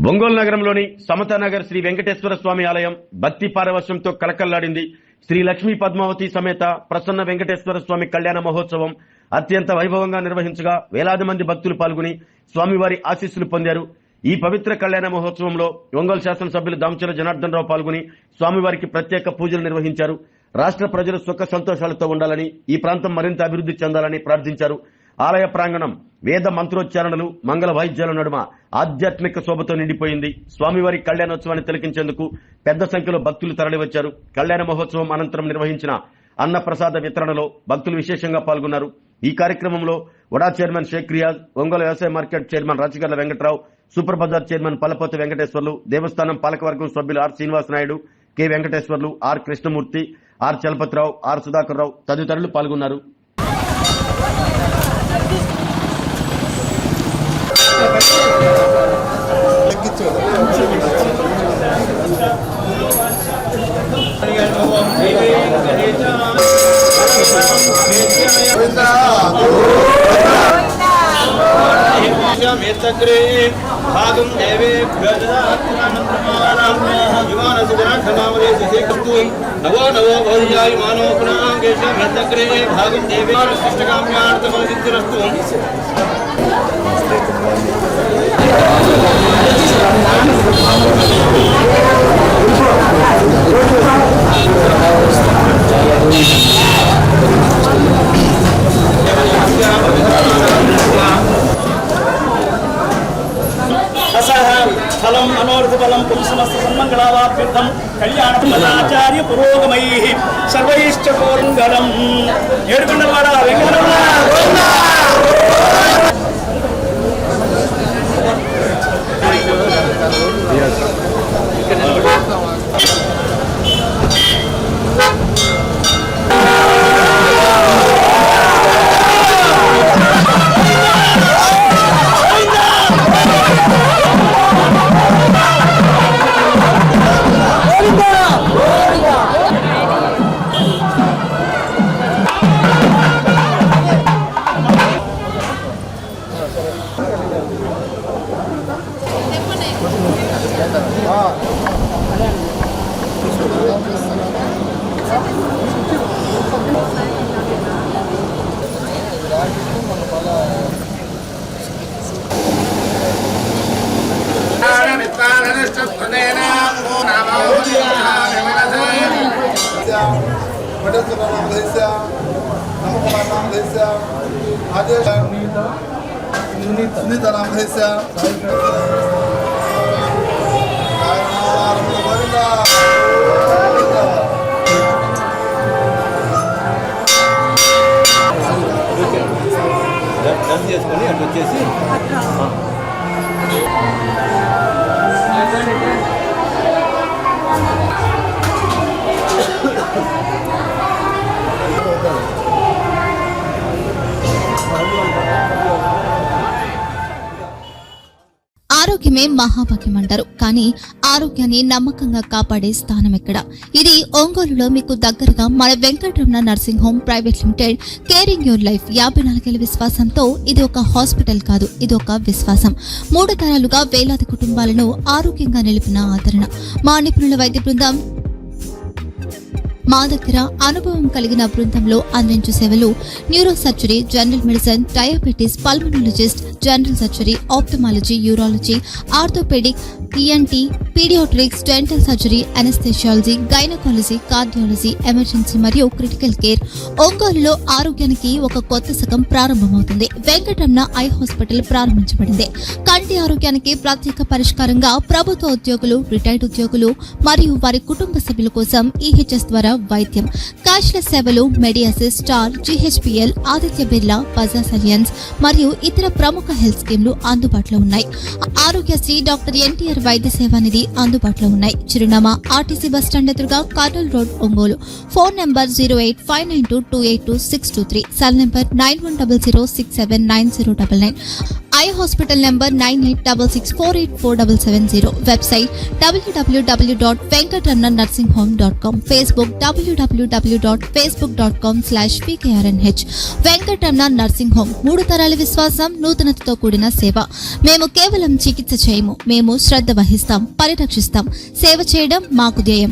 ఒంగోలు నగరంలోని సమతానగర్ శ్రీ వెంకటేశ్వర స్వామి ఆలయం భక్తి పారవశ్యంతో కలకల్లాడింది. శ్రీ లక్ష్మీ పద్మావతి సమేత ప్రసన్న వెంకటేశ్వర స్వామి కళ్యాణ మహోత్సవం అత్యంత వైభవంగా నిర్వహించగా వేలాది మంది భక్తులు పాల్గొని స్వామివారి ఆశీస్సులు పొందారు. ఈ పవిత్ర కళ్యాణ మహోత్సవంలో ఒంగోలు శాసనసభ్యులు దామచల జనార్దన్ రావు పాల్గొని స్వామివారికి ప్రత్యేక పూజలు నిర్వహించారు. రాష్ట్ర ప్రజలు సుఖ సంతోషాలతో ఉండాలని, ఈ ప్రాంతం మరింత అభివృద్ధి చెందాలని ప్రార్థించారు. ఆలయ ప్రాంగణం వేద మంత్రోచ్చారణలు, మంగళ వాయిద్యాల నడుమ ఆధ్యాత్మిక శోభతో నిండిపోయింది. స్వామివారి కళ్యాణోత్సవాన్ని తిలకించేందుకు పెద్ద సంఖ్యలో భక్తులు తరలివచ్చారు. కళ్యాణ మహోత్సవం అనంతరం నిర్వహించిన అన్న ప్రసాద వితరణలో భక్తులు విశేషంగా పాల్గొన్నారు. ఈ కార్యక్రమంలో వడా చైర్మన్ షేక్ రియాజ్, ఒంగోలు వ్యవసాయ market chairman Rachigarla Venkatrao, super bazaar chairman Pallapothi Venkateswarlu, దేవస్థానం పాలకవర్గం సభ్యులు R Srinivas Naidu, K Venkateswarlu, R Krishnamurthy, R Chalapathirao, R Sudhakar Rao తదితరులు పాల్గొన్నారు. భాగం దేవే నవో నవో భౌజాయమానో పునాంగేశగ్రే భాగం దేవే శిష్టకామ్యార్థమసిద్ధిరస్తు. ఫలం మనోరథ ఫలం పుంసమస్త సన్మంగళావాప్యర్థం కళ్యాణాచార్య పురోగమై సర్వైష్ట పూర్ణం. ఏడుకొండలవాడ వెంకటరమణ సునీత రామదేశ చేసుకొని అటు వచ్చేసి ఆరోగ్యమే మహాభాగ్యం అంటారు. కానీ ఆరోగ్యాన్ని నమ్మకంగా కాపాడే స్థానం ఎక్కడ? ఇది ఒంగోలులో మీకు దగ్గరగా మన Venkataramana nursing home private limited. Caring your life 54 ఏళ్ల విశ్వాసంతో ఇది ఒక హాస్పిటల్ కాదు, ఇది ఒక విశ్వాసం. 3 తరాలుగా వేలాది కుటుంబాలను ఆరోగ్యంగా నిలిపిన ఆదరణ. మా నిపుణుల వైద్య బృందం మా దగ్గర అనుభవం కలిగిన బృందంలో అందించే సేవలు neuro surgery, general medicine, diabetes, pulmonologist, general surgery, ophthalmology, urology, orthopaedic, ENT, paediatrics, dental surgery, anaesthesiology, gynaecology, cardiology, emergency మరియు క్రిటికల్ కేర్. ఒంగోలులో ఆరోగ్యానికి ఒక కొత్త శకం ప్రారంభమవుతుంది. వెంకటరమణ ఐ హాస్పిటల్ ప్రారంభించబడింది. కంటి ఆరోగ్యానికి ప్రత్యేక పరిష్కారంగా ప్రభుత్వ ఉద్యోగులు, రిటైర్డ్ ఉద్యోగులు మరియు వారి కుటుంబ సభ్యుల కోసం ఈహెచ్ఎస్ ద్వారా వైద్యం, క్యాష్లెస్ సేవలు, Medi Assist, Star, GHPL, Aditya Birla, Bajaj Allianz మరియు ఇతర ప్రముఖ హెల్త్ స్కీమ్లు అందుబాటులో ఉన్నాయి. ఆరోగ్యశ్రీ, డాక్టర్ ఎన్టీఆర్ వైద్య సేవా నిధి అందుబాటులో ఉన్నాయి. చిరునామా ఆర్టీసీ బస్టాండ్ ఎదురుగా, Kurnool road, Ongole. Phone number 08592282623, cell number 9100679099. Eye hospital number 9866484770. Website www.venkatramanarsinghome.com. Facebook www.facebook.com/pkrnh. Venkataramana nursing home 3 తరాల విశ్వాసం, నూతనతతో కూడిన సేవ. మేము కేవలం చికిత్స చేయము, మేము శ్రద్ధ వహిస్తాం, పరిరక్షిస్తాం. సేవ చేయడం మాకు ధ్యేయం.